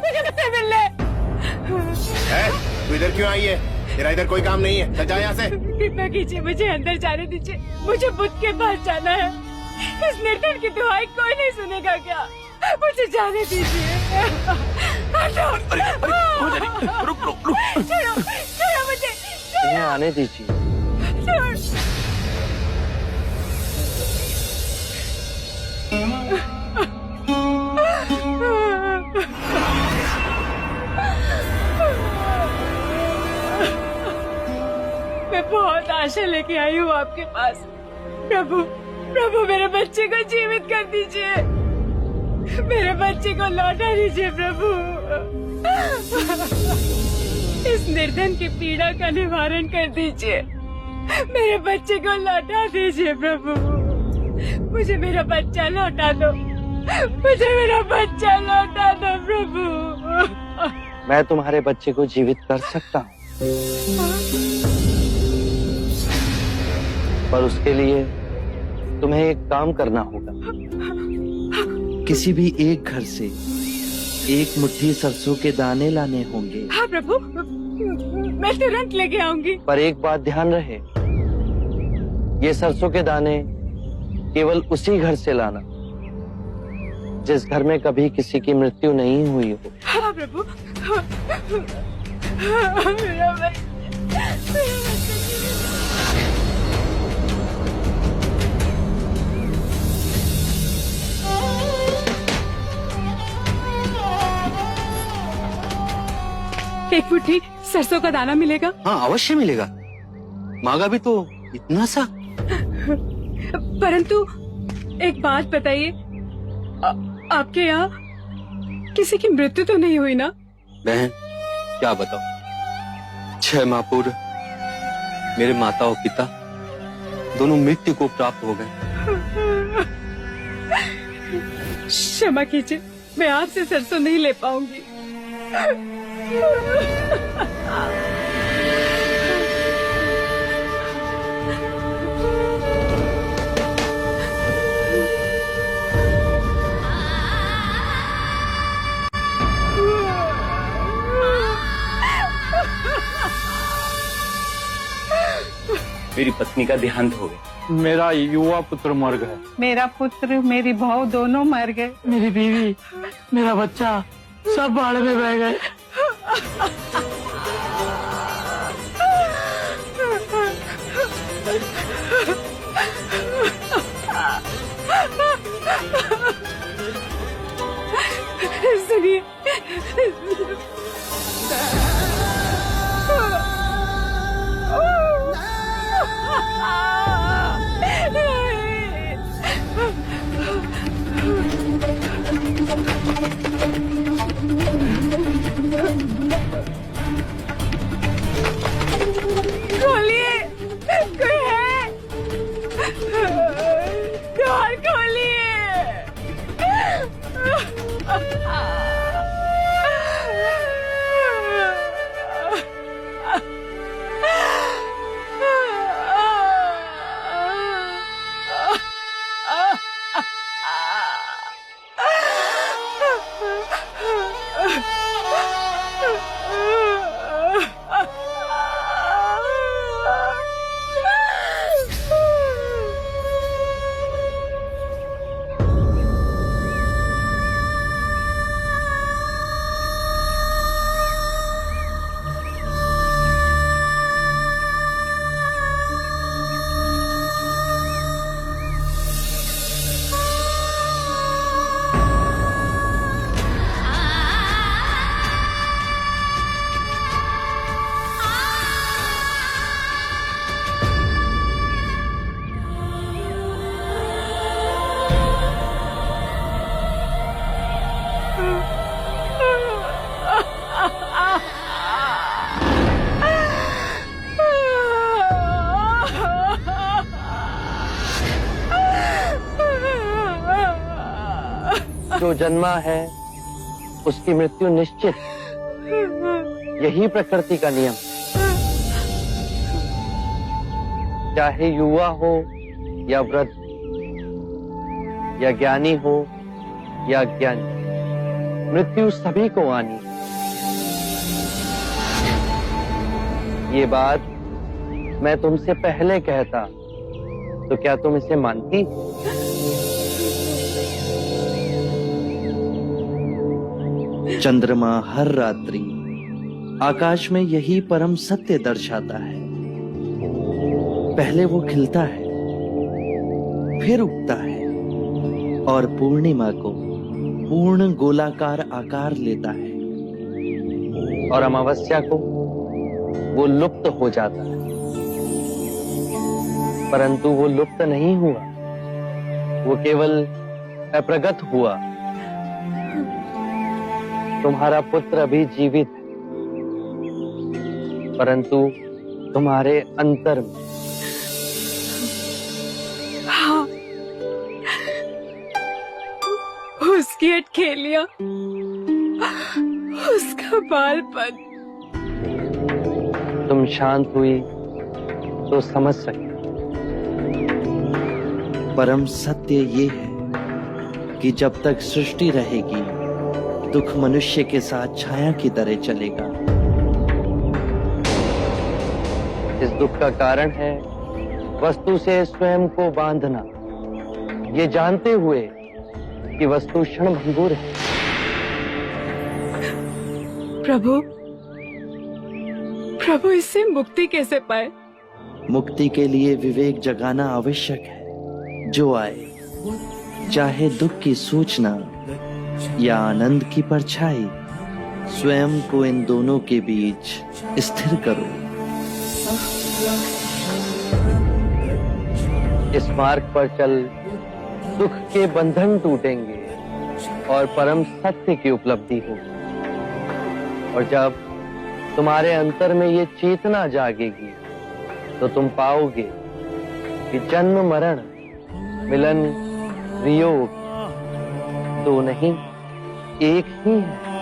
मुझे मुझसे मिल ले। तू इधर क्यों आई है? तेरा इधर कोई काम नहीं है, जा यहाँ से। कृपया कीजिए, मुझे अंदर जाने दीजिए। मुझे बुद्ध के पास जाना है। इस निर्धन की दुआई कोई नहीं सुनेगा क्या? मुझे जाने दीजिए। रुक रुक रुक, छोड़ो मुझे। इन्हें आने दीजिए। मैं बहुत आशा लेके आई हूँ आपके पास। प्रभु, प्रभु मेरे बच्चे को जीवित कर दीजिए। मेरे बच्चे को लौटा दीजिए प्रभु। इस निर्धन की पीड़ा का निवारण कर दीजिए। मेरे बच्चे को लौटा दीजिए प्रभु। मुझे मेरा बच्चा लौटा दो। मुझे मेरा बच्चा लौटा दो प्रभु। मैं तुम्हारे बच्चे को जीवित कर सकता हूँ, पर उसके लिए तुम्हें एक काम करना होगा। किसी भी एक घर से एक मुट्ठी सरसों के दाने लाने होंगे। हाँ प्रभु, मैं तुरंत लेके आऊंगी। पर एक बात ध्यान रहे, ये सरसों के दाने केवल उसी घर से लाना जिस घर में कभी किसी की मृत्यु नहीं हुई हो। हाँ प्रभु। मेरा बच्चा। एक मुट्ठी सरसों का दाना मिलेगा? हाँ अवश्य मिलेगा। मांगा भी तो इतना सा। परंतु एक बात बताइए, आपके यहाँ किसी की मृत्यु तो नहीं हुई ना? बहन क्या बताओ, 6 माह पूर्व मेरे माता और पिता दोनों मृत्यु को प्राप्त हो गए। क्षमा कीजिए, मैं आपसे सरसों नहीं ले पाऊंगी। मेरी पत्नी का देहांत हो गया। मेरा युवा पुत्र मर गया। मेरा पुत्र मेरी बहू दोनों मर गए। मेरी बीवी, मेरा बच्चा सब बाढ़ में बह गए। सुनिए, खोलिए, कोई है? द्वार खोलिए। जो जन्मा है उसकी मृत्यु निश्चित, यही प्रकृति का नियम। चाहे युवा हो या वृद्ध, या ज्ञानी हो या अज्ञानी, मृत्यु सभी को आनी है। ये बात मैं तुमसे पहले कहता तो क्या तुम इसे मानती? चंद्रमा हर रात्रि आकाश में यही परम सत्य दर्शाता है। पहले वो खिलता है, फिर उगता है और पूर्णिमा को पूर्ण गोलाकार आकार लेता है, और अमावस्या को वो लुप्त हो जाता है। परंतु वो लुप्त नहीं हुआ, वो केवल अप्रगट हुआ। तुम्हारा पुत्र अभी जीवित है, परंतु तुम्हारे अंतर में। हाँ, उसकी अटखेलियां, उसका बालपन। तुम शांत हुई तो समझ सके। परम सत्य ये है कि जब तक सृष्टि रहेगी, दुख मनुष्य के साथ छाया की तरह चलेगा। इस दुख का कारण है वस्तु से स्वयं को बांधना, ये जानते हुए कि वस्तु क्षणभंगुर है। प्रभु, प्रभु इससे मुक्ति कैसे पाए? मुक्ति के लिए विवेक जगाना आवश्यक है। जो आए, चाहे दुख की सूचना या आनंद की परछाई, स्वयं को इन दोनों के बीच स्थिर करो। इस मार्ग पर चल दुख के बंधन टूटेंगे और परम सत्य की उपलब्धि होगी। और जब तुम्हारे अंतर में ये चेतना जागेगी तो तुम पाओगे कि जन्म मरण, मिलन वियोग दो नहीं, एक ही है।